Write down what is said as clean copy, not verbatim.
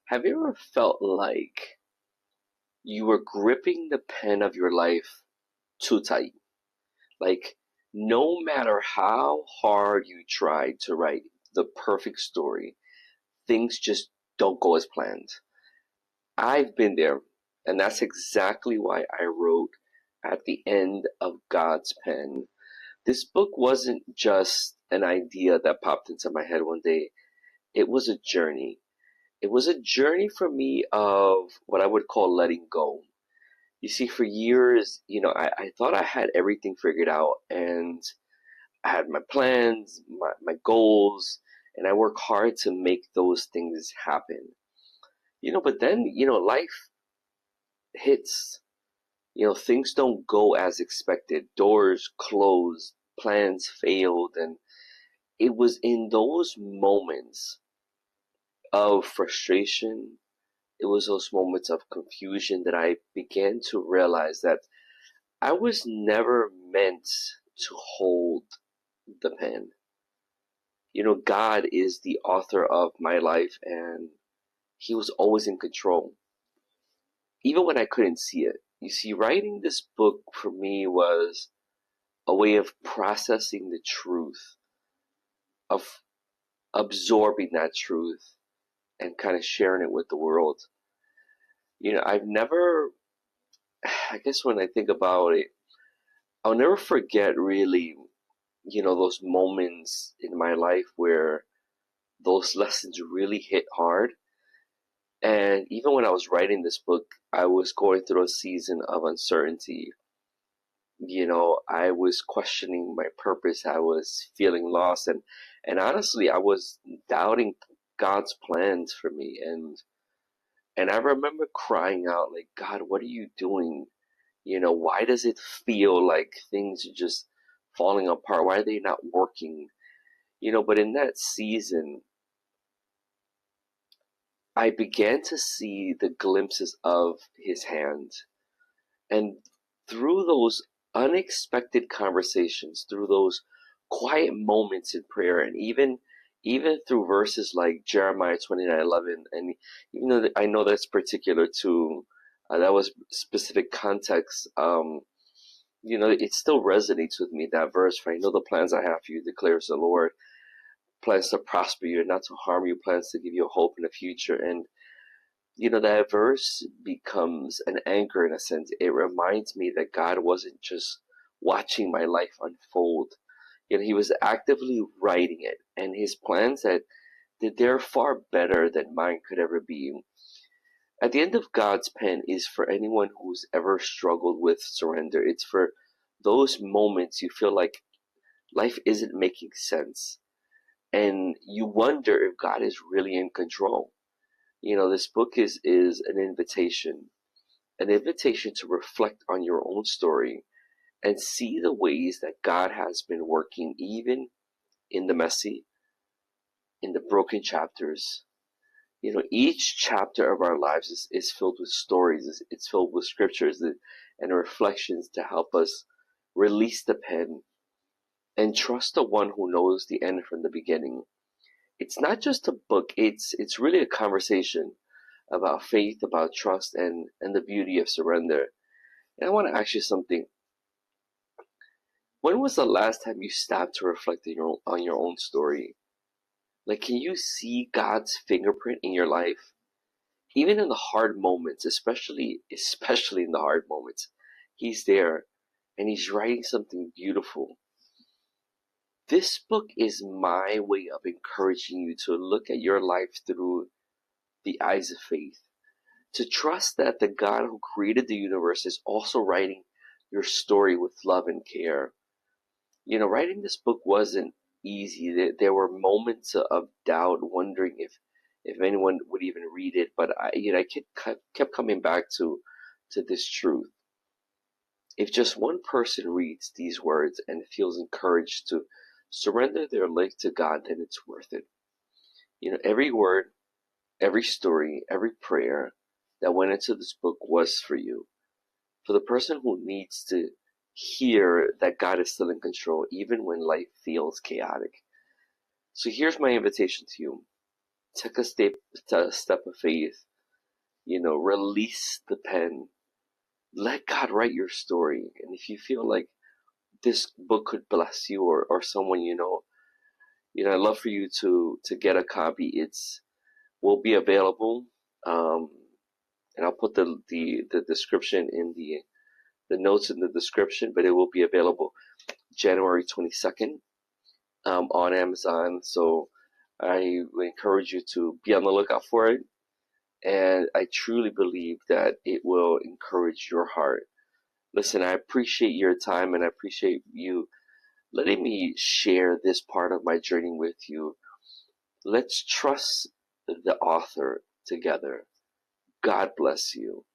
Have you ever felt like you were gripping the pen of your life too tight? Like, no matter how hard you try to write the perfect story, things just don't go as planned. I've been there, and that's exactly why I wrote At the End of God's Pen. This book wasn't just an idea that popped into my head one day, it was a journey. It was a journey for me of what I would call letting go. You see, for years, I thought I had everything figured out, and I had my plans, my goals, and I work hard to make those things happen. But then, life hits. Things don't go as expected. Doors closed, plans failed, and it was in those moments of frustration, it was those moments of confusion that I began to realize that I was never meant to hold the pen. God is the author of my life, and He was always in control, even when I couldn't see it. You see, writing this book for me was a way of processing the truth, of absorbing that truth, and kind of sharing it with the world. I've never, I guess when I think about it, I'll never forget really, those moments in my life where those lessons really hit hard. And even when I was writing this book, I was going through a season of uncertainty. I was questioning my purpose. I was feeling lost, and honestly, I was doubting God's plans for me. And I remember crying out, like, God, what are you doing? Why does it feel like things are just falling apart? Why are they not working? But in that season, I began to see the glimpses of His hand. And through those unexpected conversations, through those quiet moments in prayer, and even through verses like Jeremiah 29:11, and even though I know that's particular to that was specific context, it still resonates with me, that verse. For I know the plans I have for you, declares the Lord, plans to prosper you and not to harm you, plans to give you a hope in the future. And that verse becomes an anchor in a sense. It reminds me that God wasn't just watching my life unfold. He was actively writing it, and His plans that they're far better than mine could ever be. At the end of God's pen is for anyone who's ever struggled with surrender. It's for those moments you feel like life isn't making sense, and you wonder if God is really in control. This book is an invitation to reflect on your own story and see the ways that God has been working, even in the messy, in the broken chapters. Each chapter of our lives is filled with stories. It's filled with scriptures and reflections to help us release the pen and trust the one who knows the end from the beginning. It's not just a book. It's really a conversation about faith, about trust, and the beauty of surrender. And I want to ask you something. When was the last time you stopped to reflect on your own story? Like, can you see God's fingerprint in your life? Even in the hard moments, especially in the hard moments, He's there, and He's writing something beautiful. This book is my way of encouraging you to look at your life through the eyes of faith, to trust that the God who created the universe is also writing your story with love and care. Writing this book wasn't easy. There were moments of doubt, wondering if anyone would even read it. But I kept coming back to this truth. If just one person reads these words and feels encouraged to surrender their life to God, then it's worth it. Every word, every story, every prayer that went into this book was for you. For the person who needs to hear that God is still in control, even when life feels chaotic. So here's my invitation to you. take a step of faith. Release the pen. Let God write your story. And if you feel like this book could bless you, or someone I'd love for you to get a copy. It's will be available, and I'll put the description in the notes in the description. But it will be available January 22nd, on Amazon. So I encourage you to be on the lookout for it. And I truly believe that it will encourage your heart. Listen, I appreciate your time, and I appreciate you letting me share this part of my journey with you. Let's trust the author together. God bless you.